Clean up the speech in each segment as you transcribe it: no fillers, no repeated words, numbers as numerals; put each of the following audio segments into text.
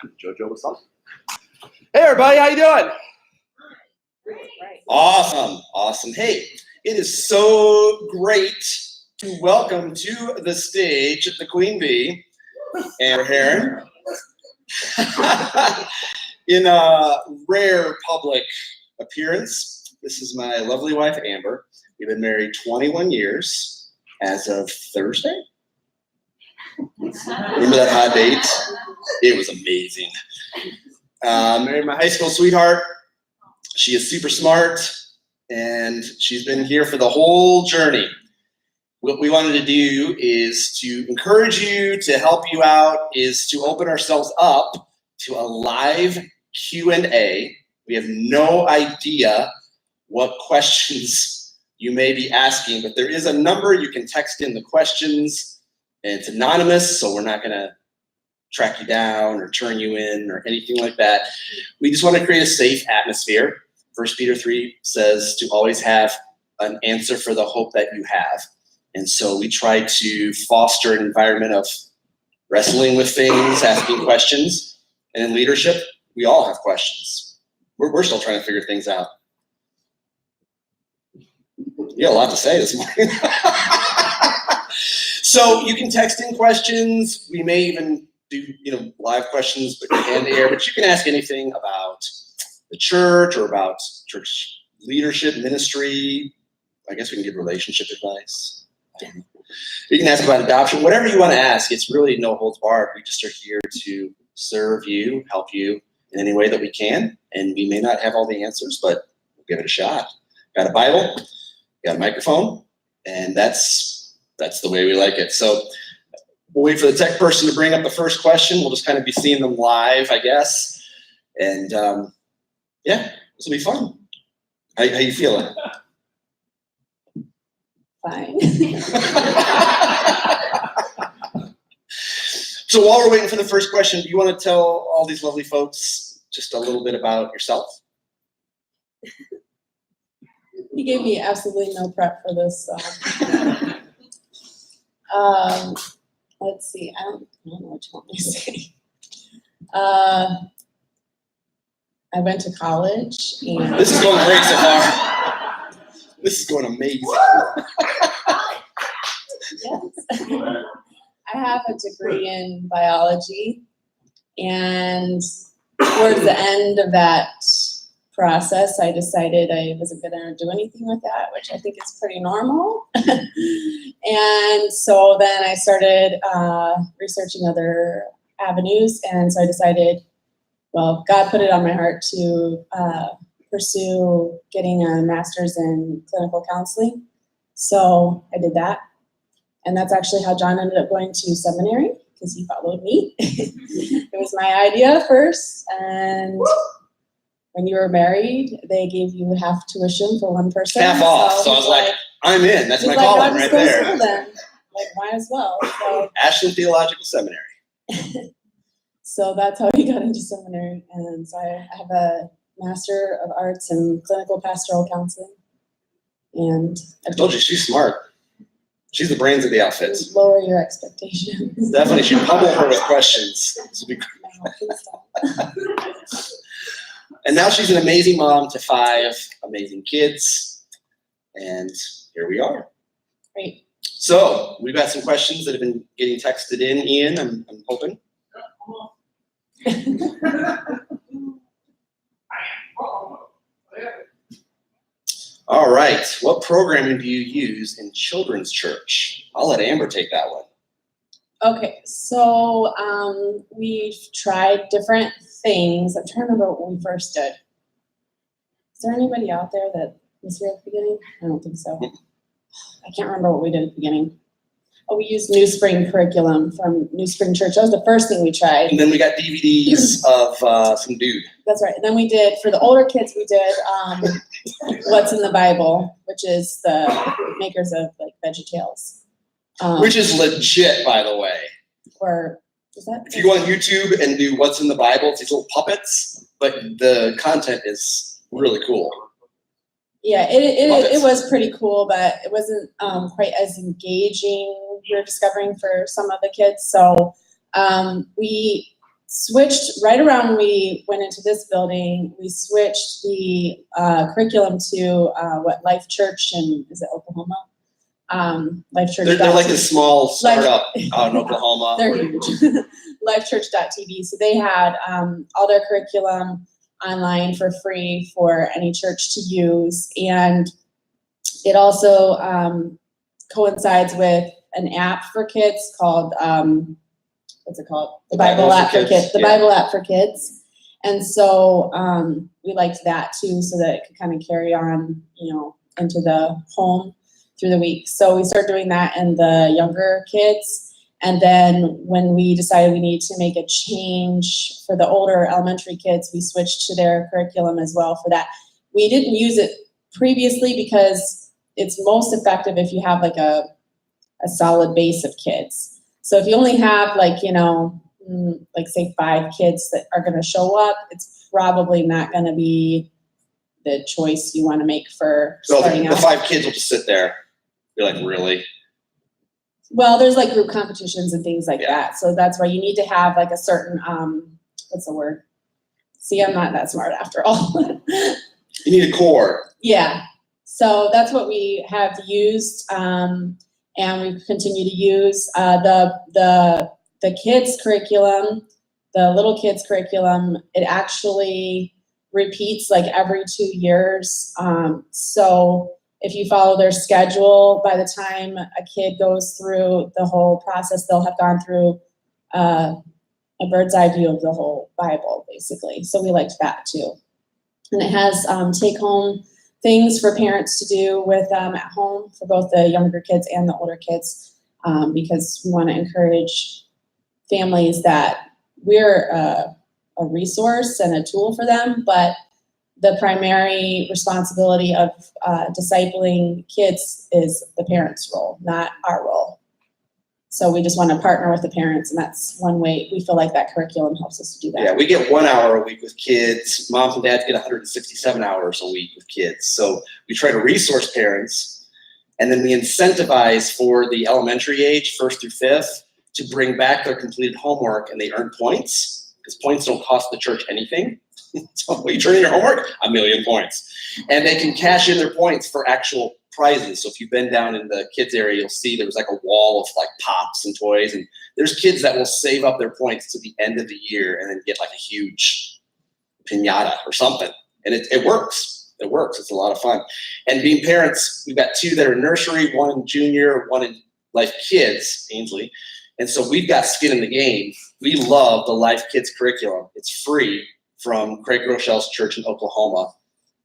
JoJo, what's up? Hey, everybody, how you doing? Awesome. Hey, it is so great to welcome to the stage the Queen Bee and Herron in a rare public appearance. This is my lovely wife, Amber. We've been married 21 years as of Thursday. Remember that hot date? It was amazing. Married my high school sweetheart. She is super smart, and she's been here for the whole journey. What we wanted to do is to encourage you, to help you out, is to open ourselves up to a live Q&A. We have no idea what questions you may be asking, but there is a number you can text in the questions, and it's anonymous, so we're not going to track you down or turn you in or anything like that. We just want to create a safe atmosphere. 1 Peter 3 says to always have an answer for the hope that you have. And so we try to foster an environment of wrestling with things, asking questions. And in leadership, we all have questions. We're still trying to figure things out. You got a lot to say this morning. So you can text in questions. We may even do live questions, put your hand in the air, but you can ask anything about the church or about church leadership, ministry. I guess we can give relationship advice. You can ask about adoption, whatever you want to ask. It's really no holds barred. We just are here to serve you, help you in any way that we can. And we may not have all the answers, but we'll give it a shot. Got a Bible, got a microphone, and that's the way we like it. So we'll wait for the tech person to bring up the first question. We'll just kind of be seeing them live, I guess. And yeah, this will be fun. How you feeling? Fine. So while we're waiting for the first question, do you want to tell all these lovely folks just a little bit about yourself? You gave me absolutely no prep for this. So. Let's see. I don't know what you want me to say. I went to college. And this is going great so far. This is going amazing. Yes. I have a degree in biology, and towards the end of that process, I decided I wasn't going to do anything with that, which I think is pretty normal. And so then I started researching other avenues, and so I decided, well, God put it on my heart to pursue getting a master's in clinical counseling. So I did that. And that's actually how John ended up going to seminary, because he followed me. It was my idea first. And when you were married, they gave you half tuition for one person. Half off. So I was like, I'm in. That's my calling right there. Then. Like, might as well. So, Ashland Theological Seminary. So that's how he got into seminary. And so I have a Master of Arts in Clinical Pastoral Counseling. And I told you, she's smart. She's the brains of the outfits. Lower your expectations. Definitely should pummel her with questions. This would be And now she's an amazing mom to 5 amazing kids. And here we are. Great. So we've got some questions that have been getting texted in, Ian, I'm hoping. All right. What programming do you use in children's church? I'll let Amber take that one. Okay, so we've tried different things. I'm trying to remember what we first did. Is there anybody out there that was here at the beginning? I don't think so. I can't remember what we did at the beginning. Oh, we used New Spring curriculum from New Spring Church. That was the first thing we tried. And then we got DVDs of some dude. That's right. And then we did, for the older kids, we did What's in the Bible, which is the makers of like VeggieTales. Which is legit, by the way. Or is that? If you go on YouTube and do What's in the Bible, it's these little puppets, but the content is really cool. Yeah, it was pretty cool, but it wasn't quite as engaging, we were discovering, for some of the kids. So we switched right around when we went into this building. We switched the curriculum to Life Church in, is it Oklahoma? Life Church. They're like a small startup out in Oklahoma. They're huge. Lifechurch.tv. So they had all their curriculum online for free for any church to use, and it also coincides with an app for kids called what's it called? The Bible app for kids. The Bible app for kids. And so we liked that too, so that it could kind of carry on, into the home through the week. So we started doing that in the younger kids. And then when we decided we needed to make a change for the older elementary kids, we switched to their curriculum as well for that. We didn't use it previously because it's most effective if you have like a solid base of kids. So if you only have say 5 kids that are going to show up, it's probably not going to be the choice you want to make for starting out. The 5 kids will just sit there. You're like, really? Well, there's like group competitions and things like that. So that's why you need to have like a certain, what's the word? See, I'm not that smart after all. You need a core. Yeah. So that's what we have used, and we continue to use the kids curriculum, the little kids curriculum. It actually repeats like every 2 years. So if you follow their schedule, by the time a kid goes through the whole process, they'll have gone through a bird's eye view of the whole Bible, basically. So we liked that too. And it has take-home things for parents to do with them at home for both the younger kids and the older kids, because we want to encourage families that we're a resource and a tool for them, but the primary responsibility of discipling kids is the parents' role, not our role. So we just want to partner with the parents, and that's one way we feel like that curriculum helps us to do that. Yeah, we get 1 hour a week with kids. Moms and dads get 167 hours a week with kids. So we try to resource parents, and then we incentivize for the elementary age, 1st through 5th, to bring back their completed homework, and they earn points, because points don't cost the church anything. So when you turn in your homework, 1,000,000 points. And they can cash in their points for actual prizes. So if you've been down in the kids area, you'll see there's like a wall of like pops and toys. And there's kids that will save up their points to the end of the year and then get like a huge piñata or something. And it works. It works. It's a lot of fun. And being parents, we've got 2 that are in nursery, 1 in junior, 1 in Life Kids, Ainsley. And so we've got skin in the game. We love the Life Kids curriculum. It's free from Craig Rochelle's church in Oklahoma,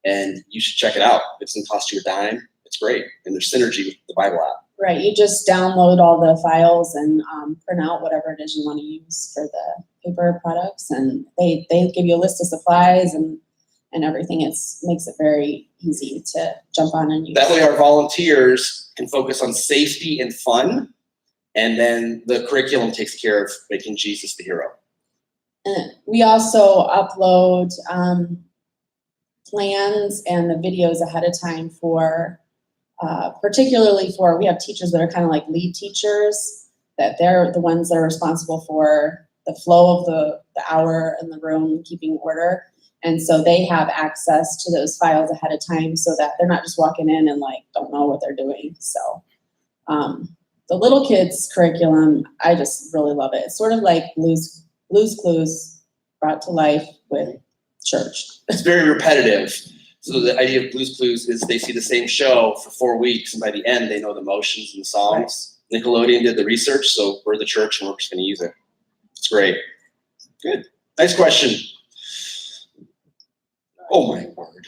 and you should check it out. It doesn't cost you a dime. It's great, and there's synergy with the Bible app. Right, you just download all the files and print out whatever it is you want to use for the paper products, and they give you a list of supplies and everything. Makes it very easy to jump on and use. That way our volunteers can focus on safety and fun, and then the curriculum takes care of making Jesus the hero. And we also upload plans and the videos ahead of time for, particularly for, we have teachers that are kind of like lead teachers, that they're the ones that are responsible for the flow of the hour in the room, keeping order. And so they have access to those files ahead of time so that they're not just walking in and like don't know what they're doing. So the little kids curriculum, I just really love it. It's sort of like Blue's Clues brought to life with church. It's very repetitive. So the idea of Blue's Clues is they see the same show for 4 weeks, and by the end, they know the motions and the songs. Right. Nickelodeon did the research, so we're the church, and we're just going to use it. It's great. Good. Nice question. Oh, my word.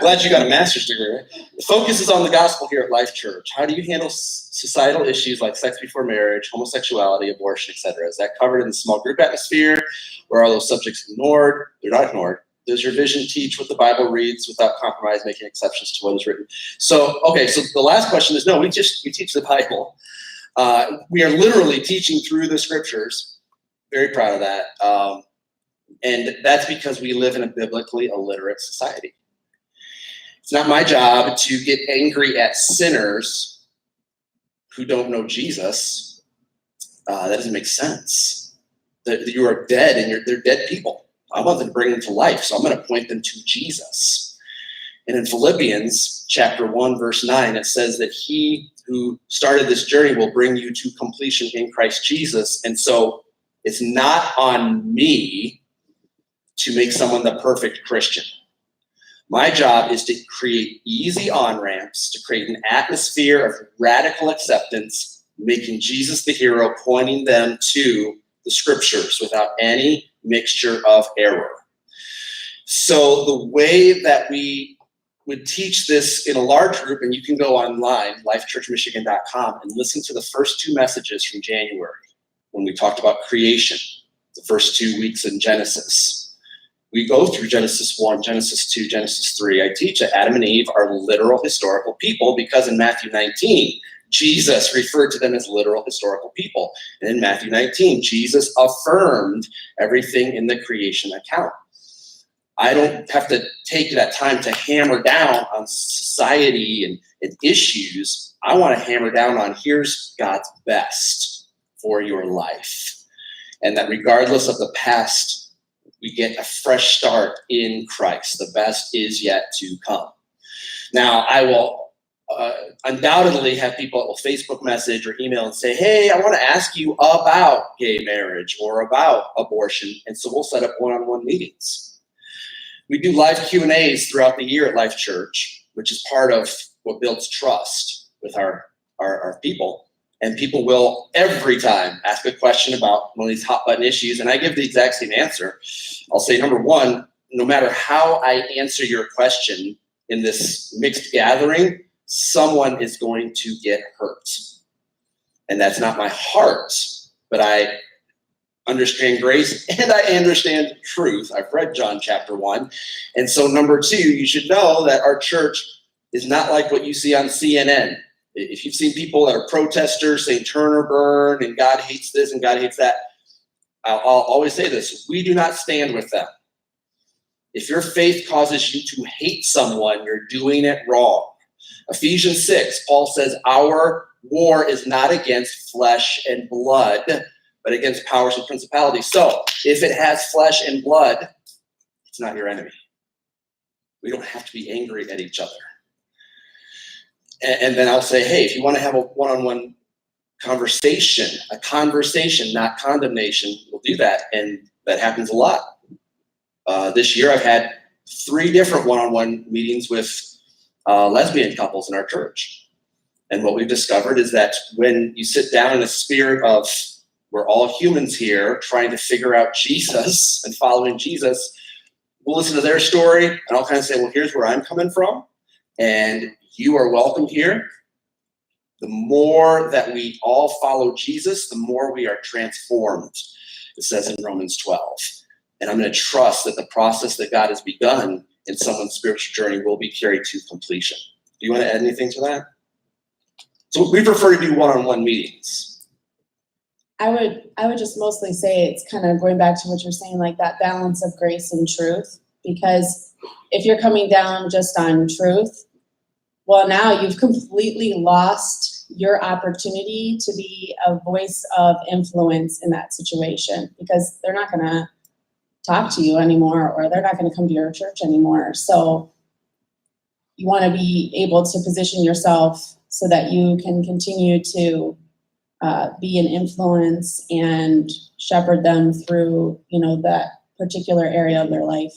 Glad you got a master's degree, right? The focus is on the gospel here at Life Church. How do you handle societal issues like sex before marriage, homosexuality, abortion, etc.? Is that covered in the small group atmosphere, or are those subjects ignored? They're not ignored. Does your vision teach what the Bible reads without compromise, making exceptions to what is written? So the last question is no, we teach the Bible. We are literally teaching through the scriptures. Very proud of that. And that's because we live in a biblically illiterate society. It's not my job to get angry at sinners who don't know Jesus. That doesn't make sense. that you are dead and they're dead people. I want them to bring them to life, so I'm going to point them to Jesus. And in Philippians chapter 1, verse 9, it says that he who started this journey will bring you to completion in Christ Jesus. And so it's not on me to make someone the perfect Christian. My job is to create easy on-ramps, to create an atmosphere of radical acceptance, making Jesus the hero, pointing them to the scriptures without any mixture of error. So the way that we would teach this in a large group, and you can go online, lifechurchmichigan.com, and listen to the first 2 messages from January when we talked about creation, the first 2 weeks in Genesis. We go through Genesis 1, Genesis 2, Genesis 3. I teach that Adam and Eve are literal historical people because in Matthew 19, Jesus referred to them as literal historical people. And in Matthew 19, Jesus affirmed everything in the creation account. I don't have to take that time to hammer down on society and issues. I want to hammer down on here's God's best for your life. And that regardless of the past, we get a fresh start in Christ. The best is yet to come. Now, I will undoubtedly have people that will Facebook message or email and say, hey, I want to ask you about gay marriage or about abortion. And so we'll set up one-on-one meetings. We do live Q&As throughout the year at Life Church, which is part of what builds trust with our people. And people will every time ask a question about one of these hot button issues, and I give the exact same answer. I'll say, number one, no matter how I answer your question in this mixed gathering, someone is going to get hurt. And that's not my heart, but I understand grace and I understand truth. I've read John chapter 1. And so number 2, you should know that our church is not like what you see on CNN. If you've seen people that are protesters saying turn or burn and God hates this and God hates that, I'll always say this, we do not stand with them. If your faith causes you to hate someone, you're doing it wrong. Ephesians 6, Paul says, our war is not against flesh and blood, but against powers and principalities. So if it has flesh and blood, it's not your enemy. We don't have to be angry at each other. And then I'll say, hey, if you want to have a one-on-one conversation, a conversation, not condemnation, we'll do that. And that happens a lot. This year I've had 3 different one-on-one meetings with lesbian couples in our church. And what we've discovered is that when you sit down in a spirit of we're all humans here trying to figure out Jesus and following Jesus, we'll listen to their story and I'll kind of say, well, here's where I'm coming from. And you are welcome here. The more that we all follow Jesus, the more we are transformed, it says in Romans 12. And I'm going to trust that the process that God has begun in someone's spiritual journey will be carried to completion. Do you want to add anything to that? So we prefer to do one-on-one meetings. I would just mostly say it's kind of going back to what you're saying, like that balance of grace and truth. Because if you're coming down just on truth, well, now you've completely lost your opportunity to be a voice of influence in that situation because they're not going to talk to you anymore or they're not going to come to your church anymore. So you want to be able to position yourself so that you can continue to be an influence and shepherd them through, that particular area of their life.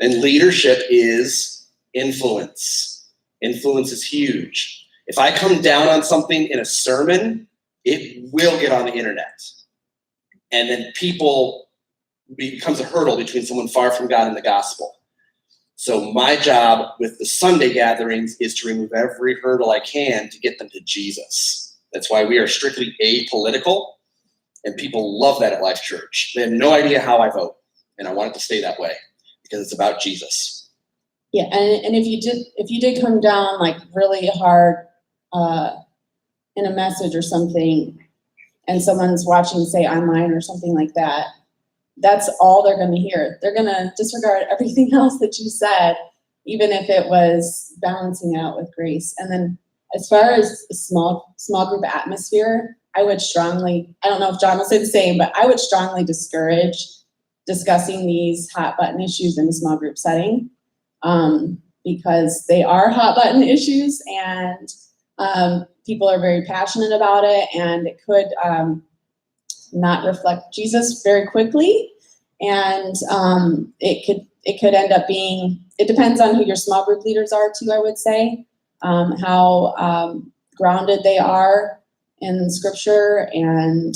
And leadership is influence. Influence is huge. If I come down on something in a sermon, it will get on the internet. And then becomes a hurdle between someone far from God and the gospel. So my job with the Sunday gatherings is to remove every hurdle I can to get them to Jesus. That's why we are strictly apolitical, and people love that at Life Church. They have no idea how I vote, and I want it to stay that way because it's about Jesus. Yeah, and if you did come down like really hard in a message or something, and someone's watching, say, online or something like that, that's all they're going to hear. They're going to disregard everything else that you said, even if it was balancing out with grace. And then As far as a small group atmosphere, I would strongly, I don't know if John will say the same, but I would strongly discourage discussing these hot button issues in a small group setting, because they are hot button issues, and people are very passionate about it, and it could not reflect Jesus very quickly, and it could end up being, it depends on who your small group leaders are too, I would say, how grounded they are in scripture and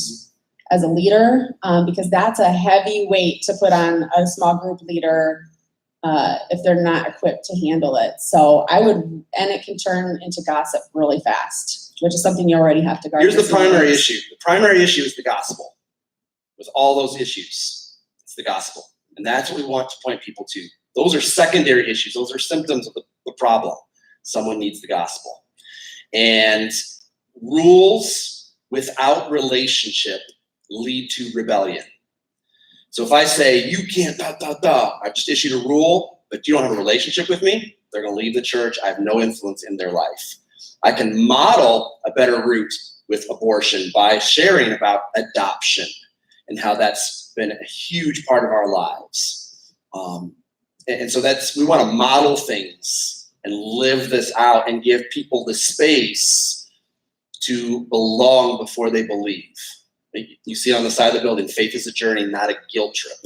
as a leader, because that's a heavy weight to put on a small group leader if they're not equipped to handle it. So I would, and it can turn into gossip really fast, which is something you already have to guard. Here's the primary issue. The primary issue is the gospel. With all those issues, it's the gospel. And that's what we want to point people to. Those are secondary issues. Those are symptoms of the problem. Someone needs the gospel. And rules without relationship lead to rebellion. So if I say, you can't, I've just issued a rule, but you don't have a relationship with me, they're going to leave the church. I have no influence in their life. I can model a better route with abortion by sharing about adoption and how that's been a huge part of our lives. And so we want to model things and live this out and give people the space to belong before they believe. You see on the side of the building, faith is a journey, not a guilt trip.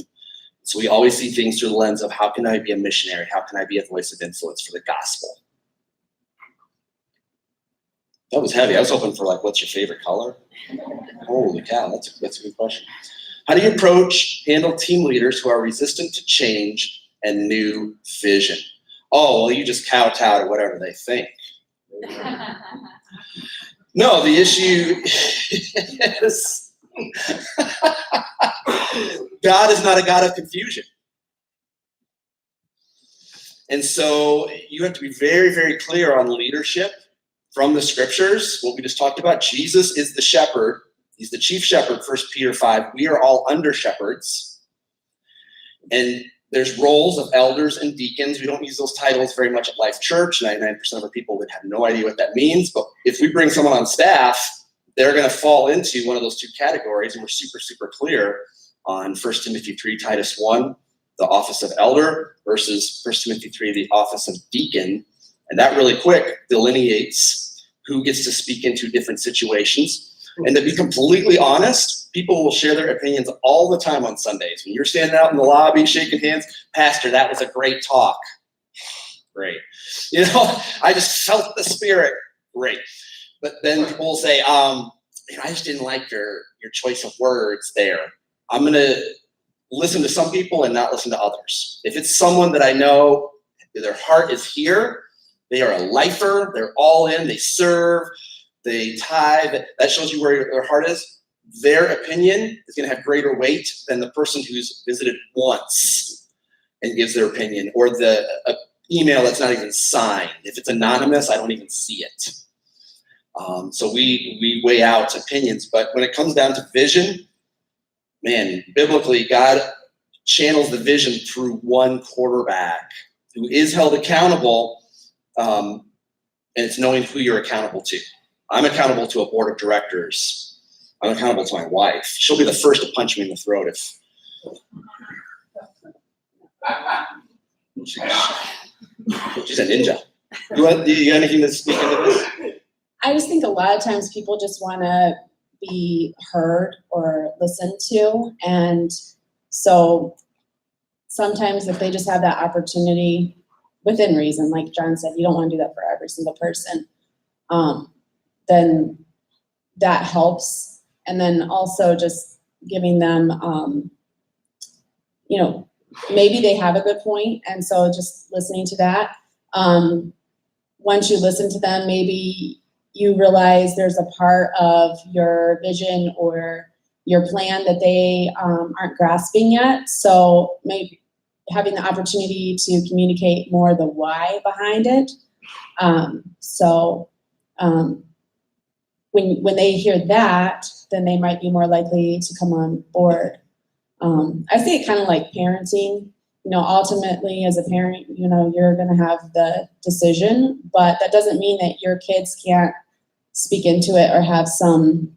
So we always see things through the lens of how can I be a missionary? How can I be a voice of influence for the gospel? That was heavy. I was hoping for what's your favorite color? Holy cow, that's a good question. How do you handle team leaders who are resistant to change and new vision? Oh, well, you just kowtow to whatever they think. No, the issue is God is not a God of confusion. And so you have to be very, very clear on leadership from the scriptures. What we just talked about, Jesus is the shepherd. He's the chief shepherd, 1 Peter 5. We are all under shepherds. And there's roles of elders and deacons. We don't use those titles very much at Life Church. 99% of our people would have no idea what that means. But if we bring someone on staff, they're going to fall into one of those two categories. And we're super, super clear on 1 Timothy 3, Titus 1, the office of elder versus 1 Timothy 3, the office of deacon. And that really quick delineates who gets to speak into different situations. And to be completely honest, people will share their opinions all the time on Sundays. When you're standing out in the lobby, shaking hands, Pastor, that was a great talk. Great. I just felt the spirit. Great. But then people will say, I just didn't like your choice of words there. I'm going to listen to some people and not listen to others. If it's someone that I know, their heart is here, they are a lifer, they're all in, they serve, they tithe, that shows you where their heart is. Their opinion is going to have greater weight than the person who's visited once and gives their opinion, or the email that's not even signed. If it's anonymous, I don't even see it. So we weigh out opinions. But when it comes down to vision, man, biblically, God channels the vision through one quarterback who is held accountable, and it's knowing who you're accountable to. I'm accountable to a board of directors. I'm accountable to my wife. She'll be the first to punch me in the throat if she's a ninja. Do you have anything to speak into this? I just think a lot of times people just want to be heard or listened to. And so sometimes if they just have that opportunity within reason, like John said, you don't want to do that for every single person. Then that helps. And then also just giving them, maybe they have a good point. And so just listening to that. Once you listen to them, maybe you realize there's a part of your vision or your plan that they aren't grasping yet. So maybe having the opportunity to communicate more the why behind it. When they hear that, then they might be more likely to come on board. I see it kind of like parenting. ultimately as a parent, you're going to have the decision, but that doesn't mean that your kids can't speak into it or have some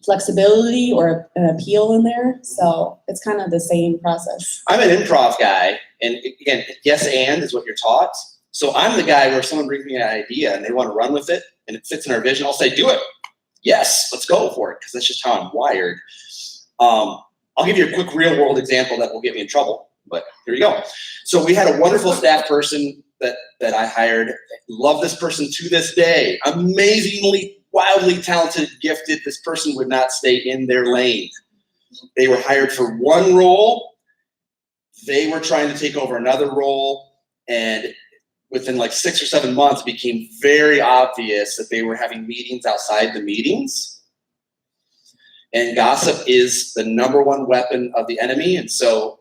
flexibility or an appeal in there. So it's kind of the same process. I'm an improv guy, and again, yes and is what you're taught. So I'm the guy where someone brings me an idea and they want to run with it and it fits in our vision. I'll say, do it. Yes, let's go for it, because that's just how I'm wired. I'll give you a quick real world example that will get me in trouble, but here you go. So we had a wonderful staff person that I hired. Love this person to this day. Amazingly, wildly talented, gifted. This person would not stay in their lane. They were hired for one role. They were trying to take over another role, and within like 6 or 7 months, it became very obvious that they were having meetings outside the meetings. And gossip is the #1 weapon of the enemy. And so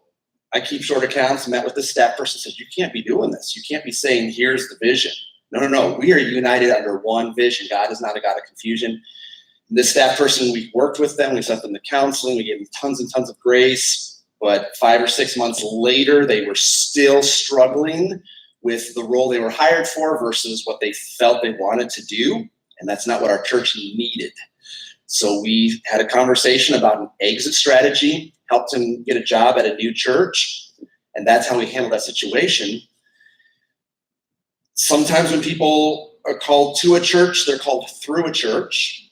I keep short accounts, met with the staff person, said, you can't be doing this. You can't be saying, here's the vision. No. We are united under one vision. God is not a God of confusion. This staff person, we worked with them. We sent them to counseling. We gave them tons and tons of grace. But 5 or 6 months later, they were still struggling with the role they were hired for versus what they felt they wanted to do. And that's not what our church needed. So we had a conversation about an exit strategy, helped him get a job at a new church. And that's how we handled that situation. Sometimes when people are called to a church, they're called through a church.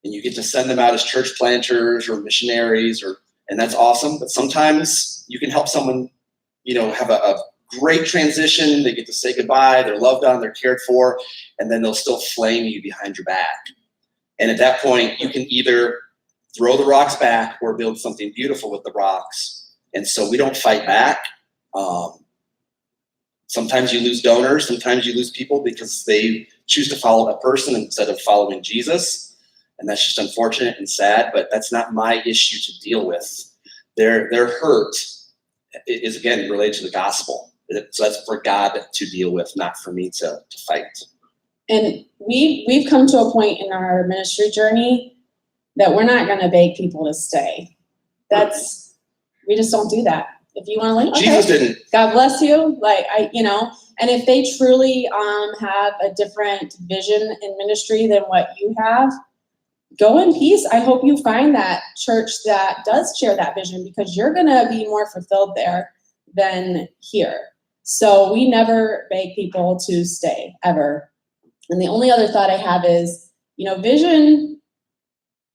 And you get to send them out as church planters or missionaries, and that's awesome. But sometimes you can help someone, have a great transition. They get to say goodbye. They're loved on. They're cared for. And then they'll still flame you behind your back. And at that point, you can either throw the rocks back or build something beautiful with the rocks. And so we don't fight back. Sometimes you lose donors. Sometimes you lose people because they choose to follow a person instead of following Jesus. And that's just unfortunate and sad, but that's not my issue to deal with. Their hurt is, again, related to the gospel. So that's for God to deal with, not for me to fight. And we've come to a point in our ministry journey that we're not going to beg people to stay. We just don't do that. If you want to leave, okay. Jesus didn't. God bless you. And if they truly have a different vision in ministry than what you have, go in peace. I hope you find that church that does share that vision, because you're going to be more fulfilled there than here. So we never beg people to stay, ever. And the only other thought I have is, vision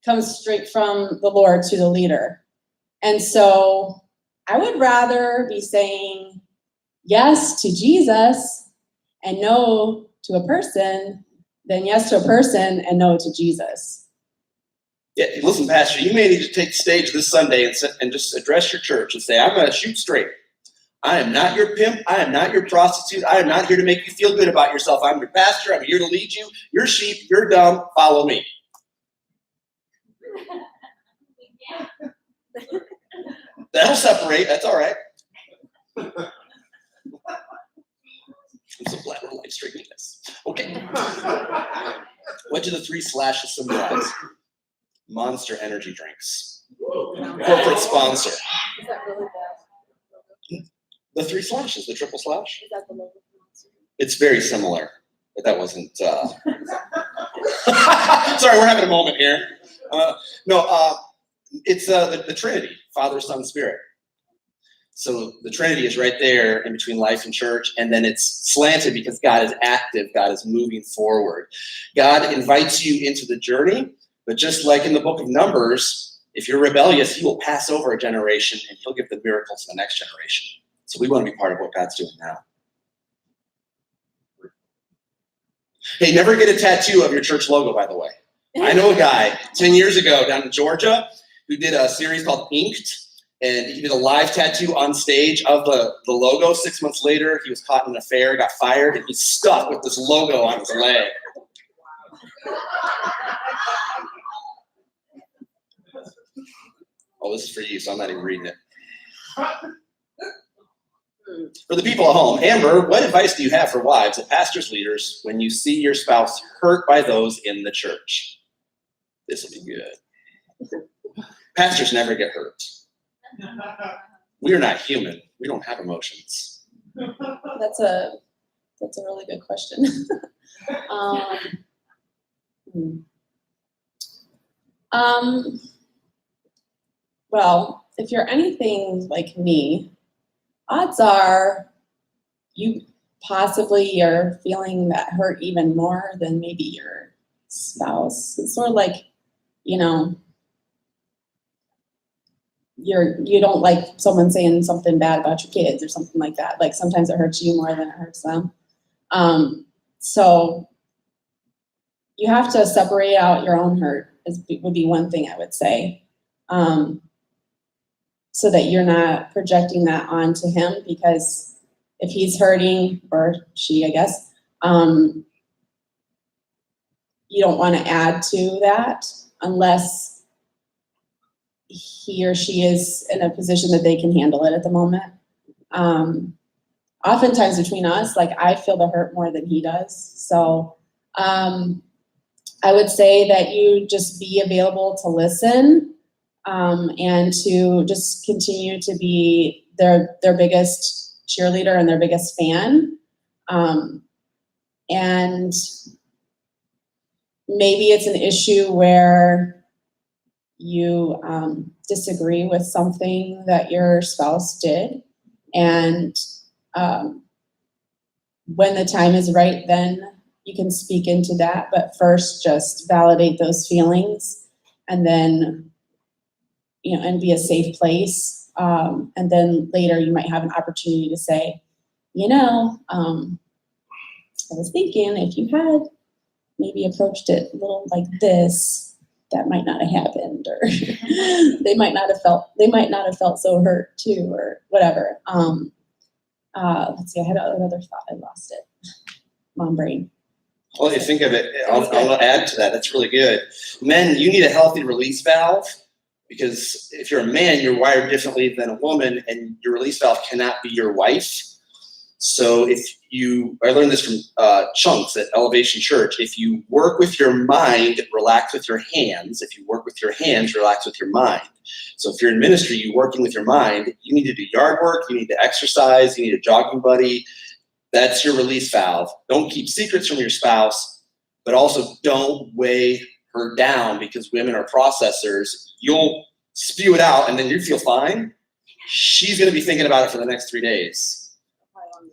comes straight from the Lord to the leader. And so I would rather be saying yes to Jesus and no to a person than yes to a person and no to Jesus. Yeah, listen, Pastor, you may need to take the stage this Sunday and just address your church and say, I'm going to shoot straight. I am not your pimp. I am not your prostitute. I am not here to make you feel good about yourself. I'm your pastor. I'm here to lead you. You're sheep. You're dumb. Follow me. That'll separate. That's all right. I'm so glad we're live streaming this. Okay. What do the 3 slashes symbolize? Monster energy drinks. Corporate sponsor. Is that really bad? The 3 slashes, the triple slash. Is that the logo? It's very similar, but that wasn't. Sorry, we're having a moment here. It's the Trinity, Father, Son, Spirit. So the Trinity is right there in between life and church, and then it's slanted because God is active, God is moving forward. God invites you into the journey, but just like in the book of Numbers, if you're rebellious, he will pass over a generation and he'll give the miracle to the next generation. So we want to be part of what God's doing now. Hey, never get a tattoo of your church logo, by the way. I know a guy 10 years ago down in Georgia who did a series called Inked, and he did a live tattoo on stage of the logo. 6 months later, he was caught in an affair, got fired, and he's stuck with this logo on his leg. Oh, this is for you, so I'm not even reading it. For the people at home, Amber, what advice do you have for wives and pastors, leaders, when you see your spouse hurt by those in the church? This will be good. Pastors never get hurt. We are not human. We don't have emotions. That's a really good question. Well, if you're anything like me, odds are you possibly are feeling that hurt even more than maybe your spouse. It's sort of like, you know, you don't like someone saying something bad about your kids or something like that. Like sometimes it hurts you more than it hurts them. So you have to separate out your own hurt would be one thing I would say. So that you're not projecting that onto him, because if he's hurting, or she, I guess, you don't want to add to that unless he or she is in a position that they can handle it at the moment. Oftentimes between us, like I feel the hurt more than he does. So I would say that you just be available to listen, and to just continue to be their biggest cheerleader and their biggest fan. And maybe it's an issue where you disagree with something that your spouse did. And when the time is right, then you can speak into that. But first, just validate those feelings, and then, you know, and be a safe place. And then later you might have an opportunity to say, you know, I was thinking if you had maybe approached it a little like this, that might not have happened, or they might not have felt so hurt too, or whatever. Let's see, I had another thought, I lost it. Mom brain. Well, you think of it, I'll add to that. That's really good. Men, you need a healthy release valve, because if you're a man, you're wired differently than a woman, and your release valve cannot be your wife. So I learned this from Chunks at Elevation Church. If you work with your mind, relax with your hands. If you work with your hands, relax with your mind. So if you're in ministry, you're working with your mind, you need to do yard work, you need to exercise, you need a jogging buddy. That's your release valve. Don't keep secrets from your spouse, but also don't weigh her down, because women are processors. You'll spew it out and then you feel fine. She's going to be thinking about it for the next 3 days.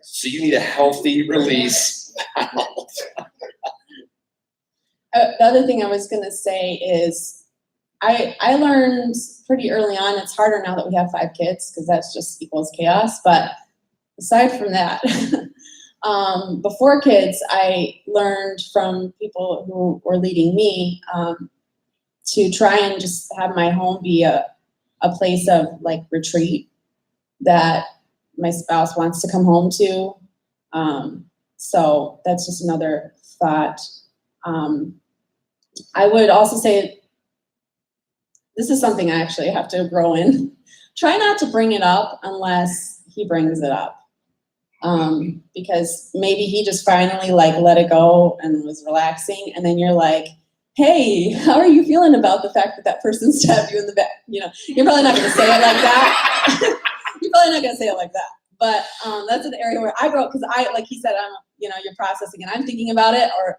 So you need a healthy release valve. The other thing I was going to say is I learned pretty early on, it's harder now that we have 5 kids, because that's just equals chaos. But aside from that, before kids, I learned from people who were leading me to try and just have my home be a place of like retreat that my spouse wants to come home to. So that's just another thought. I would also say, this is something I actually have to grow in. Try not to bring it up unless he brings it up. Because maybe he just finally like let it go and was relaxing, and then you're like, hey, how are you feeling about the fact that person stabbed you in the back? You know, you're probably not going to say it like that. You're probably not going to say it like that. But that's an area where I grow up, because like he said, you're processing and I'm thinking about it. Or,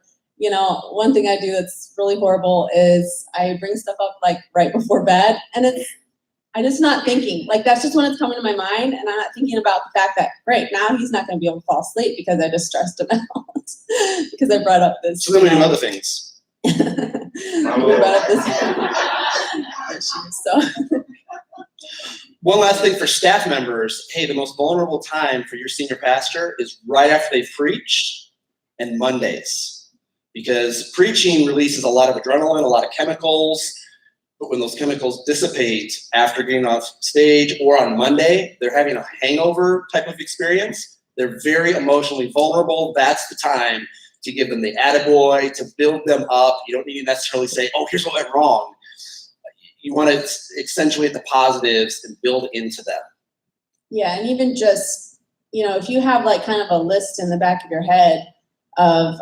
one thing I do that's really horrible is I bring stuff up like right before bed, and I'm just not thinking. Like, that's just when it's coming to my mind, and I'm not thinking about the fact that, great, now he's not going to be able to fall asleep because I just stressed him out because I brought up this. So then we do other things. We brought up this issues, so. One last thing for staff members. Hey, the most vulnerable time for your senior pastor is right after they've preached and Mondays. Because preaching releases a lot of adrenaline, a lot of chemicals. But when those chemicals dissipate after getting off stage or on Monday, they're having a hangover type of experience. They're very emotionally vulnerable. That's the time to give them the attaboy, to build them up. You don't need to necessarily say, oh, here's what went wrong. You want to accentuate the positives and build into them. Yeah, and even just, if you have like kind of a list in the back of your head of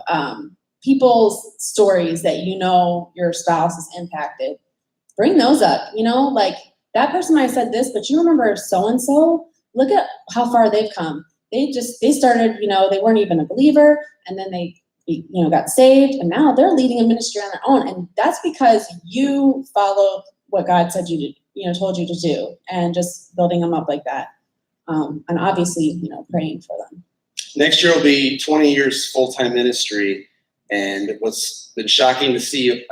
people's stories that your spouse is impacted, bring those up. Like, that person might have said this, but you remember so-and-so? Look at how far they've come. They started, they weren't even a believer, and then they, got saved, and now they're leading a ministry on their own. And that's because you followed what God said you did, told you to do, and just building them up like that. And obviously, praying for them. Next year will be 20 years full-time ministry, and what's been shocking to see,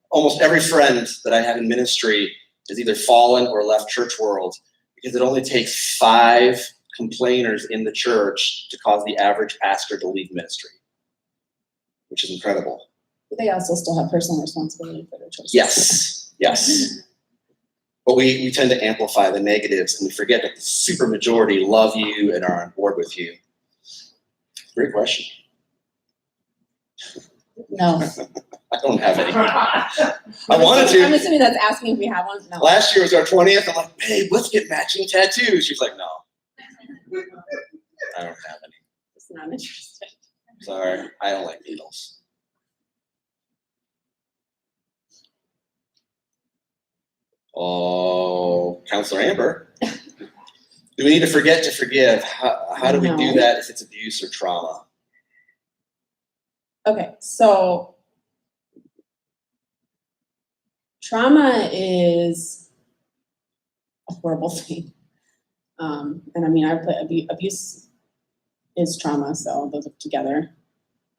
almost every friend that I have in ministry has either fallen or left church world, because it only takes 5 complainers in the church to cause the average pastor to leave ministry, which is incredible. But they also still have personal responsibility for their choices. Yes. But we tend to amplify the negatives, and we forget that the super majority love you and are on board with you. Great question. No. I don't have any. I wanted to. I'm assuming that's asking if we have one. No. Last year was our 20th. I'm like, babe, let's get matching tattoos. She's like, no. I don't have any. Just not interested. Sorry, I don't like needles. Oh, Counselor Amber. Do we need to forget to forgive? How do we do that if it's abuse or trauma? Okay, so trauma is a horrible thing. And I mean, I put abuse is trauma, so those are together.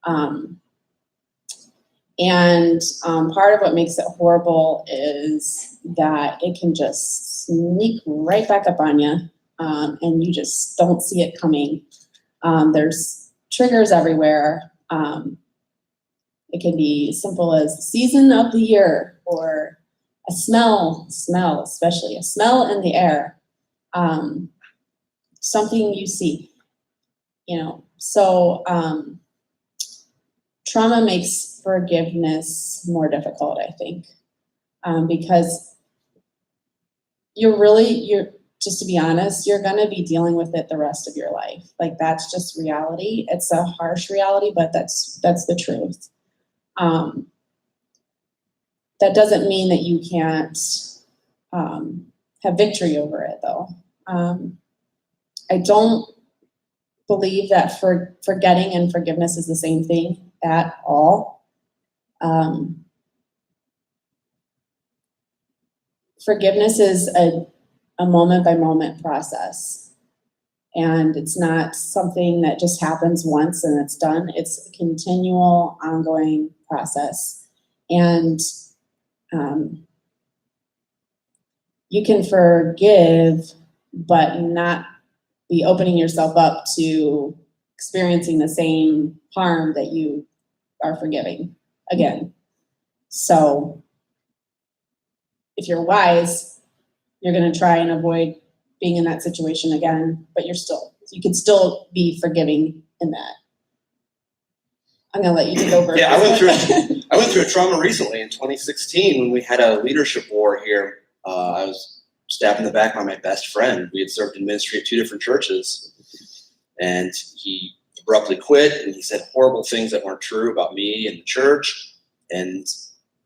And part of what makes it horrible is that it can just sneak right back up on you, and you just don't see it coming. There's triggers everywhere. It can be simple as the season of the year, or a smell, especially a smell in the air, something you see, So trauma makes forgiveness more difficult, I think, because you're just to be honest, you're going to be dealing with it the rest of your life. Like, that's just reality. It's a harsh reality, but that's the truth. That doesn't mean that you can't have victory over it, though. I don't believe that forgetting and forgiveness is the same thing at all. Forgiveness is a moment-by-moment process. And it's not something that just happens once and it's done. It's a continual, ongoing process. And you can forgive, but not be opening yourself up to experiencing the same harm that you are forgiving again. So if you're wise, you're going to try and avoid being in that situation again, but you can still be forgiving in that. I'm going to let you take over. Yeah, I went through a trauma recently in 2016 when we had a leadership war here. I was stabbed in the back by my best friend. We had served in ministry at 2 different churches, and he abruptly quit, and he said horrible things that weren't true about me and the church, and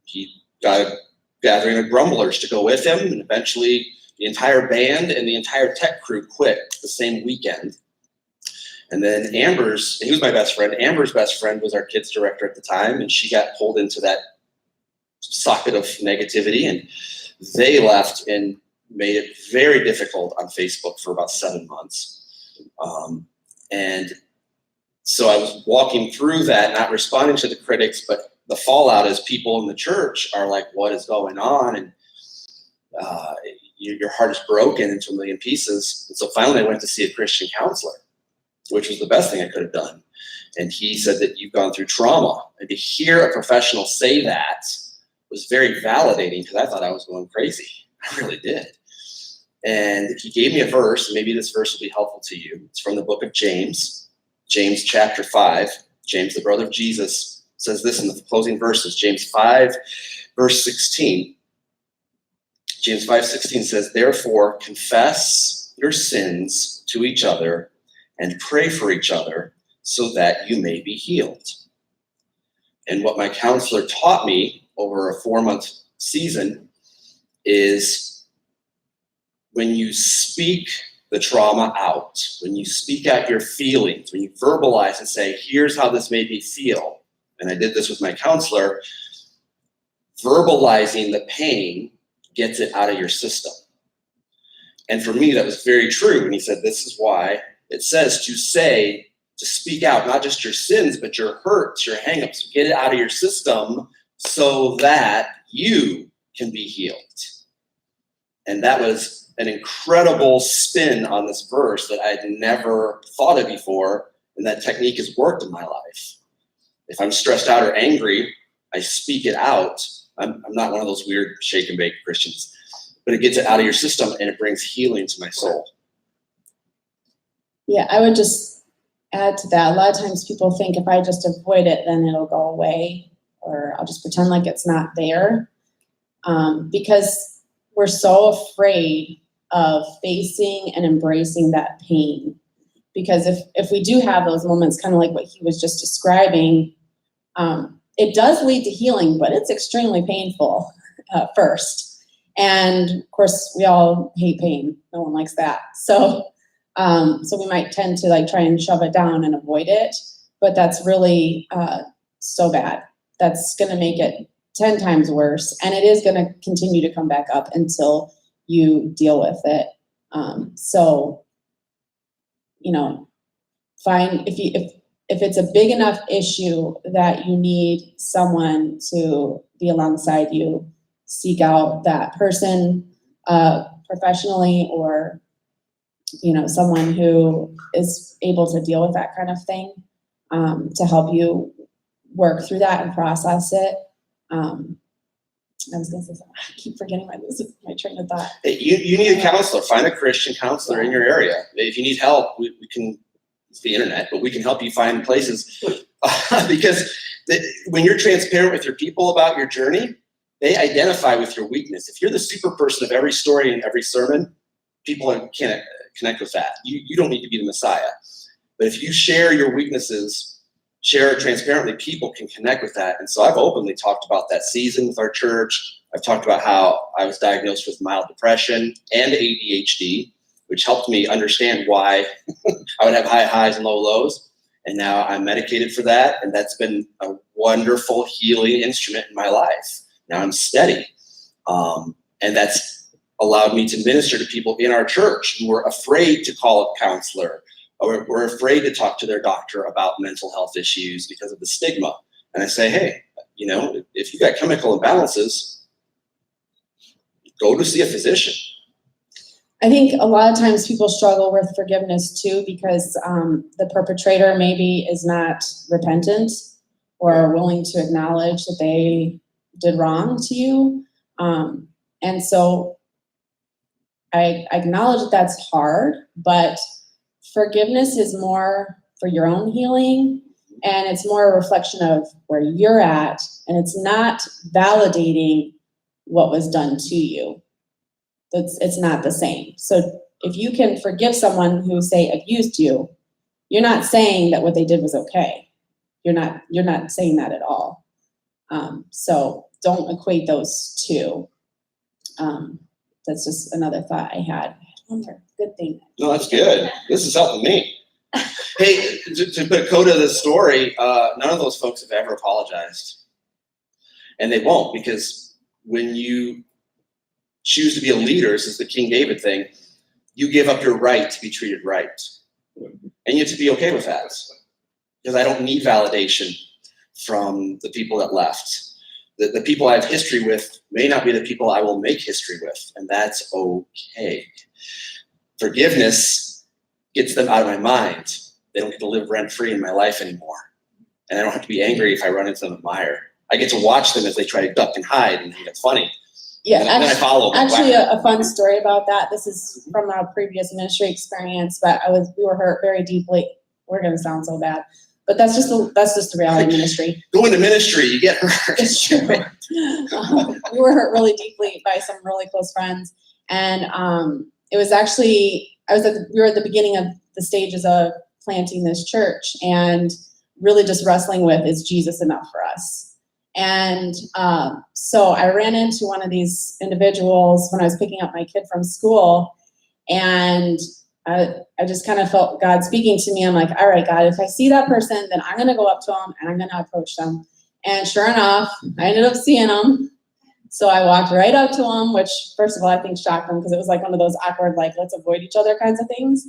he got a gathering of grumblers to go with him, and eventually the entire band and the entire tech crew quit the same weekend. And then he was my best friend. Amber's best friend was our kids director at the time, and she got pulled into that socket of negativity, and they left and made it very difficult on Facebook for about 7 months. And so I was walking through that, not responding to the critics, but the fallout is people in the church are like, what is going on? And your heart is broken into a million pieces. And so finally I went to see a Christian counselor, which was the best thing I could have done. And he said that you've gone through trauma. And to hear a professional say that was very validating, because I thought I was going crazy. I really did. And he gave me a verse, and maybe this verse will be helpful to you. It's from the book of James, James chapter 5. James, the brother of Jesus, says this in the closing verses. James 5, verse 16. James 5:16 says, therefore, confess your sins to each other and pray for each other so that you may be healed. And what my counselor taught me over a 4-month season is when you speak the trauma out, when you speak out your feelings, when you verbalize and say, here's how this made me feel, and I did this with my counselor, verbalizing the pain gets it out of your system. And for me, that was very true. And he said, this is why it says to speak out, not just your sins, but your hurts, your hangups, get it out of your system so that you can be healed. And that was an incredible spin on this verse that I had never thought of before. And that technique has worked in my life. If I'm stressed out or angry, I speak it out. I'm not one of those weird shake and bake Christians, but it gets it out of your system and it brings healing to my soul. Yeah, I would just add to that. A lot of times people think if I just avoid it, then it'll go away, or I'll just pretend like it's not there. Because we're so afraid of facing and embracing that pain. Because if we do have those moments, kind of like what he was just describing, it does lead to healing, but it's extremely painful first. And of course, we all hate pain. No one likes that. So we might tend to try and shove it down and avoid it, but that's really so bad. That's going to make it 10 times worse, and it is going to continue to come back up until you deal with it. Find if it's a big enough issue that you need someone to be alongside you, seek out that person professionally, or someone who is able to deal with that kind of thing, to help you work through that and process it. I was going to say something. I keep forgetting my train of thought. You need a counselor. Find a Christian counselor in your area. If you need help, we can, it's the internet, but we can help you find places. Because when you're transparent with your people about your journey, they identify with your weakness. If you're the super person of every story and every sermon, people can't connect with that. You don't need to be the Messiah. But if you share your weaknesses, share it transparently, people can connect with that. And so I've openly talked about that season with our church. I've talked about how I was diagnosed with mild depression and ADHD, which helped me understand why I would have high highs and low lows. And now I'm medicated for that. And that's been a wonderful healing instrument in my life. Now I'm steady. And that's allowed me to minister to people in our church who were afraid to call a counselor, or were afraid to talk to their doctor about mental health issues because of the stigma. And I say, hey, if you got chemical imbalances, go to see a physician. I think a lot of times people struggle with forgiveness too, because the perpetrator maybe is not repentant or willing to acknowledge that they did wrong to you. And so I acknowledge that that's hard, but forgiveness is more for your own healing, and it's more a reflection of where you're at, and it's not validating what was done to you. It's not the same. So if you can forgive someone who, say, abused you, you're not saying that what they did was okay. You're not saying that at all. So don't equate those two. That's just another thought I had. One more good thing. No, that's good. This is helping me. Hey, to put a coda to this story, none of those folks have ever apologized. And they won't, because when you choose to be a leader, this is the King David thing, you give up your right to be treated right. And you have to be okay with that. Because I don't need validation from the people that left. The people I have history with may not be the people I will make history with, and that's okay. Forgiveness gets them out of my mind. They don't get to live rent-free in my life anymore. And I don't have to be angry if I run into them in the mire. I get to watch them as they try to duck and hide, and think it's funny. Yeah, and then I follow them. Actually, a fun story about that. This is from a previous ministry experience, but we were hurt very deeply. We're going to sound so bad, but that's just the reality of ministry. Go into ministry, you get hurt. It's true. We were hurt really deeply by some really close friends, and it was actually we were at the beginning of the stages of planting this church, and really just wrestling with, is Jesus enough for us? And so I ran into one of these individuals when I was picking up my kid from school, And I just kind of felt God speaking to me. I'm like, all right, God, if I see that person, then I'm going to go up to them and I'm going to approach them. And sure enough, I ended up seeing them. So I walked right up to him, which first of all, I think shocked him because it was like one of those awkward, like, let's avoid each other kinds of things.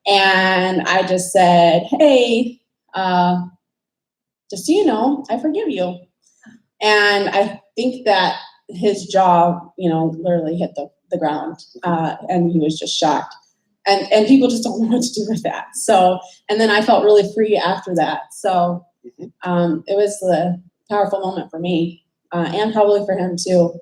And I just said, hey, just so you know, I forgive you. And I think that his jaw, literally hit the ground, and he was just shocked. And people just don't know what to do with that. So, and then I felt really free after that. So it was a powerful moment for me. And probably for him too.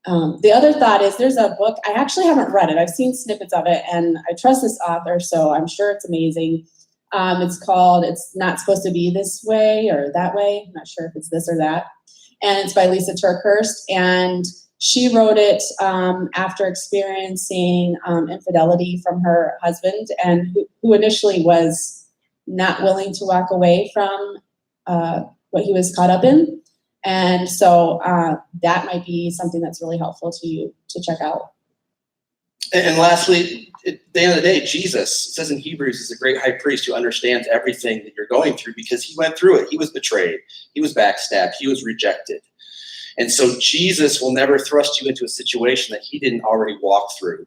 The other thought is there's a book, I actually haven't read it. I've seen snippets of it and I trust this author, so I'm sure it's amazing. It's called It's Not Supposed to Be This Way or That Way. I'm not sure if it's this or that. And it's by Lisa Turkhurst. And she wrote it after experiencing infidelity from her husband, and who initially was not willing to walk away from what he was caught up in. And so that might be something that's really helpful to you to check out. And lastly, at the end of the day, Jesus, it says in Hebrews, is a great high priest who understands everything that you're going through because he went through it. He was betrayed. He was backstabbed. He was rejected. And so Jesus will never thrust you into a situation that he didn't already walk through.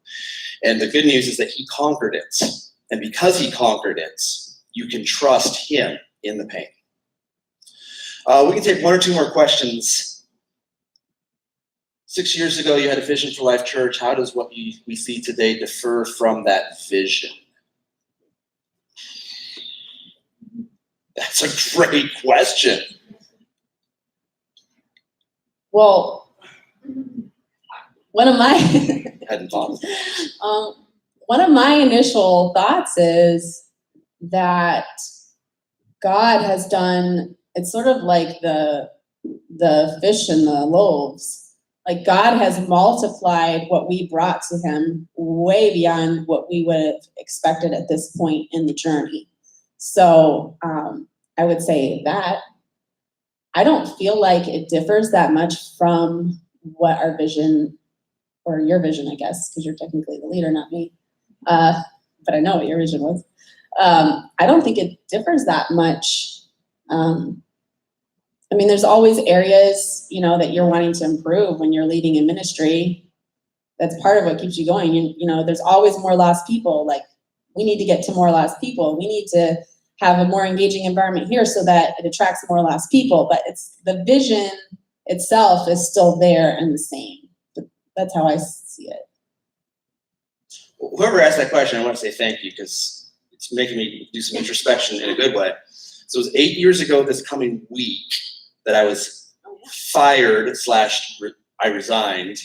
And the good news is that he conquered it. And because he conquered it, you can trust him in the pain. We can take one or two more questions. 6 years ago, you had a vision for Life Church. How does what we see today differ from that vision? That's a great question. Well, one of my one of my initial thoughts is that God has done. It's sort of like the fish and the loaves. Like God has multiplied what we brought to him way beyond what we would have expected at this point in the journey. So I would say that I don't feel like it differs that much from what our vision, or your vision, I guess, because you're technically the leader, not me. But I know what your vision was. I don't think it differs that much. I mean, there's always areas, that you're wanting to improve when you're leading in ministry. That's part of what keeps you going. There's always more lost people. Like, we need to get to more lost people. We need to have a more engaging environment here so that it attracts more lost people. But it's the vision itself is still there and the same. That's how I see it. Whoever asked that question, I want to say thank you because it's making me do some introspection in a good way. So it was 8 years ago this coming week that I was fired / I resigned.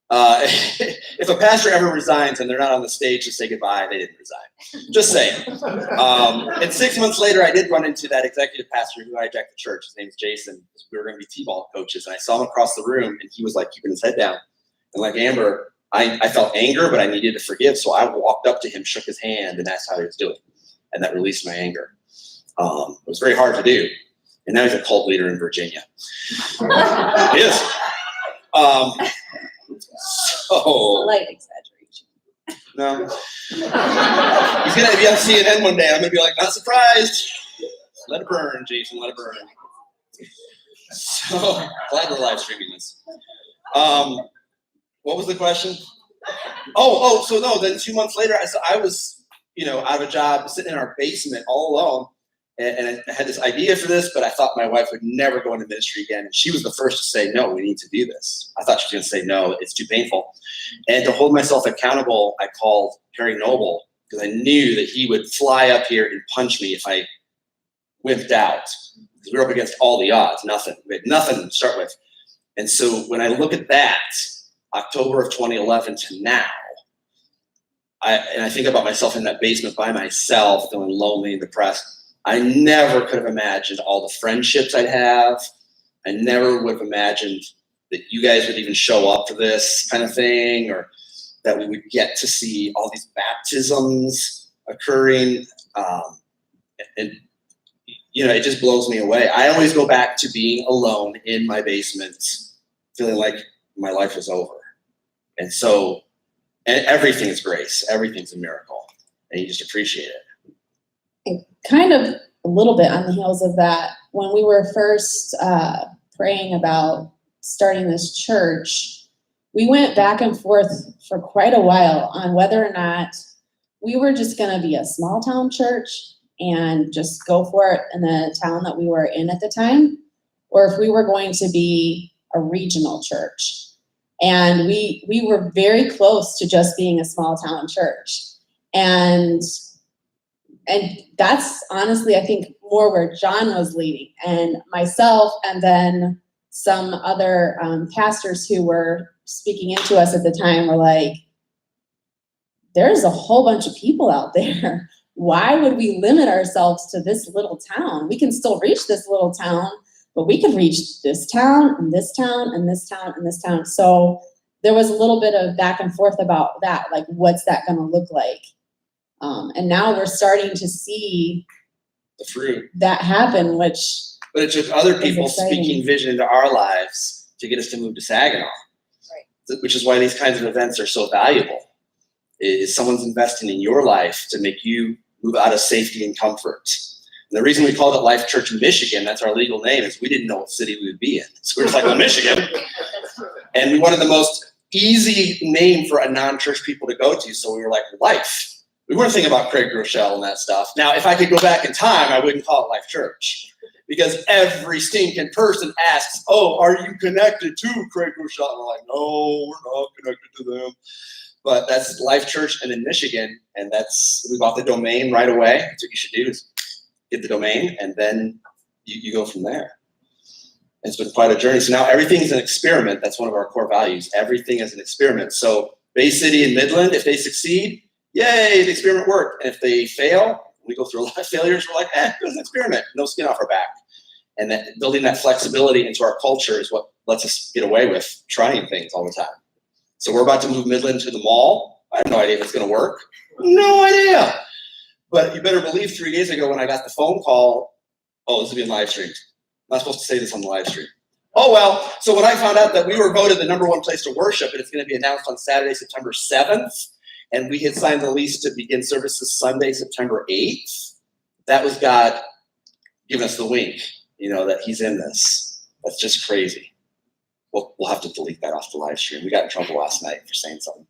If a pastor ever resigns and they're not on the stage to say goodbye, they didn't resign. Just saying. And 6 months later, I did run into that executive pastor who hijacked the church. His name is Jason. We were going to be T-ball coaches, and I saw him across the room, and he was like keeping his head down. And like Amber, I felt anger, but I needed to forgive, so I walked up to him, shook his hand, and asked how he was doing, and that released my anger. It was very hard to do. And now he's a cult leader in Virginia. He is. Slight exaggeration. No. He's going to be on CNN one day. I'm going to be like, not surprised. Let it burn, Jason. Let it burn. So glad we're live streaming this. What was the question? So no, then 2 months later, I was, out of a job, sitting in our basement all alone. And I had this idea for this, but I thought my wife would never go into ministry again. And she was the first to say, no, we need to do this. I thought she was going to say, no, it's too painful. And to hold myself accountable, I called Harry Noble because I knew that he would fly up here and punch me if I wimped out. Because we were up against all the odds, nothing. We had nothing to start with. And so when I look at that, October of 2011 to now, I think about myself in that basement by myself, feeling lonely and depressed. I never could have imagined all the friendships I'd have. I never would have imagined that you guys would even show up for this kind of thing, or that we would get to see all these baptisms occurring. And it just blows me away. I always go back to being alone in my basement, feeling like my life was over. And so And everything is grace. Everything's a miracle. And you just appreciate it. And kind of a little bit on the heels of that, when we were first praying about starting this church, we went back and forth for quite a while on whether or not we were just going to be a small town church and just go for it in the town that we were in at the time, or if we were going to be a regional church. And we were very close to just being a small town church. And that's honestly, I think, more where John was leading, and myself, and then some other pastors who were speaking into us at the time were like, there's a whole bunch of people out there. Why would we limit ourselves to this little town? We can still reach this little town, but we can reach this town and this town and this town and this town. So there was a little bit of back and forth about that, like, what's that going to look like? And now we're starting to see The fruit. that happen, which. But it took other people exciting. speaking vision into our lives to get us to move to Saginaw. Right. Which is why these kinds of events are so valuable. Is someone's investing in your life to make you move out of safety and comfort. And the reason we called it Life Church Michigan, that's our legal name, is we didn't know what city we would be in. So we're just like, well, Michigan. And we wanted the most easy name for a non-church people to go to. So we were like, Life. We weren't thinking about Craig Rochelle and that stuff. Now, if I could go back in time, I wouldn't call it Life Church. Because every stinking person asks, oh, are you connected to Craig Rochelle? And we're like, no, we're not connected to them. But that's Life Church and in Michigan. And we bought the domain right away. That's what you should do, is get the domain, and then you go from there. It's been quite a journey. So now everything is an experiment. That's one of our core values. Everything is an experiment. So Bay City and Midland, if they succeed, yay, the experiment worked. And if they fail, we go through a lot of failures. We're like, it was an experiment. No skin off our back. And that building that flexibility into our culture is what lets us get away with trying things all the time. So we're about to move Midland to the mall. I have no idea if it's going to work. No idea. But you better believe 3 days ago when I got the phone call, oh, this is being live streamed. I'm not supposed to say this on the live stream. Oh, well, so when I found out that we were voted the #1 place to worship, and it's going to be announced on Saturday, September 7th, and we had signed the lease to begin services Sunday, September 8th, that was God giving us the wink, that he's in this. That's just crazy. We'll have to delete that off the live stream. We got in trouble last night for saying something.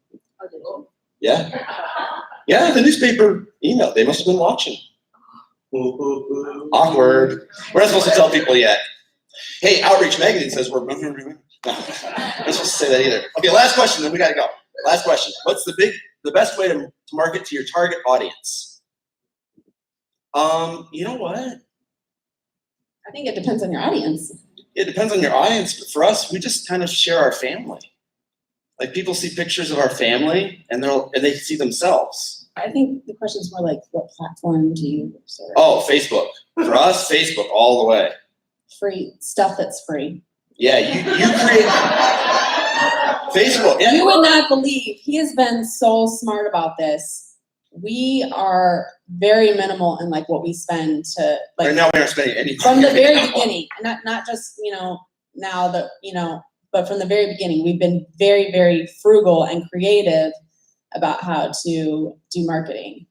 Yeah. Yeah, the newspaper email. They must have been watching. Awkward. We're not supposed to tell people yet. Hey, Outreach Magazine says we're. No, I'm not supposed to say that either. Okay, last question, then we got to go. Last question. What's the best way to market to your target audience? You know what? I think it depends on your audience. It depends on your audience, but for us, we just kind of share our family. Like, people see pictures of our family and they see themselves. I think the question is more like, what platform do you serve? Oh, Facebook. For us, Facebook all the way. Free stuff that's free. Yeah, you create Facebook. Yeah. You would not believe, he has been so smart about this. We are very minimal in like what we spend to like. Right now we aren't spending anything. From the very beginning, not just now that but from the very beginning, we've been very, very frugal and creative about how to do marketing.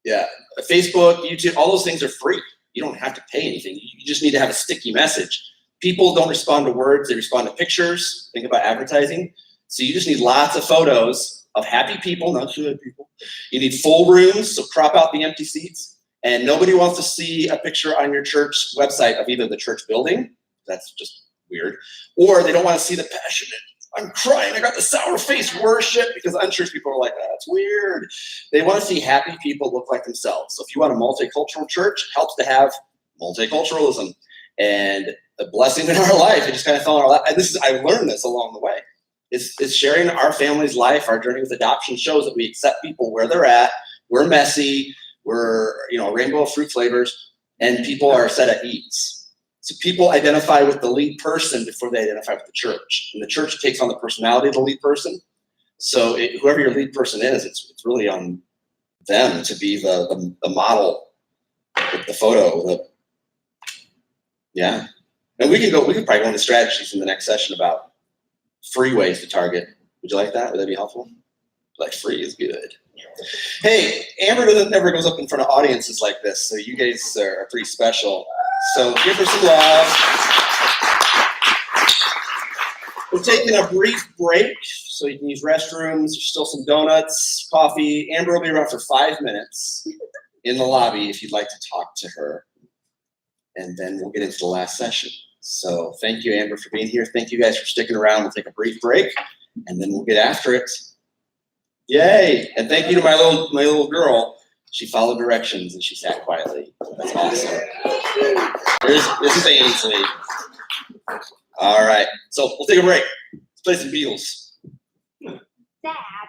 Yeah, Facebook, YouTube, all those things are free. You don't have to pay anything. You just need to have a sticky message. People don't respond to words; they respond to pictures. Think about advertising. So you just need lots of photos of happy people, not good people. You need full rooms, so crop out the empty seats. And nobody wants to see a picture on your church website of either the church building, that's just weird, or they don't want to see the passionate, I'm crying, I got the sour face worship, because unchurched people are like, that's weird. They want to see happy people look like themselves. So if you want a multicultural church, it helps to have multiculturalism. And the blessing in our life, it just kind of fell in our lap. And I learned this along the way. It's sharing our family's life. Our journey with adoption shows that we accept people where they're at. We're messy. We're, a rainbow of fruit flavors, and people are set at ease. So people identify with the lead person before they identify with the church. And the church takes on the personality of the lead person. So whoever your lead person is, it's really on them to be the model, the photo. Yeah. And we could probably go into strategies in the next session about free ways to target. Would you like that? Would that be helpful? Like free is good. Hey, Amber never goes up in front of audiences like this, so you guys are pretty special. So give her some love. We're taking a brief break, so you can use restrooms. There's still some donuts, coffee. Amber will be around for 5 minutes in the lobby if you'd like to talk to her. And then we'll get into the last session. So thank you, Amber, for being here. Thank you guys for sticking around. We'll take a brief break, and then we'll get after it. Yay! And thank you to my little girl. She followed directions and she sat quietly. That's awesome. This is Ainsley. All right, so we'll take a break. Let's play some Beatles. Dad.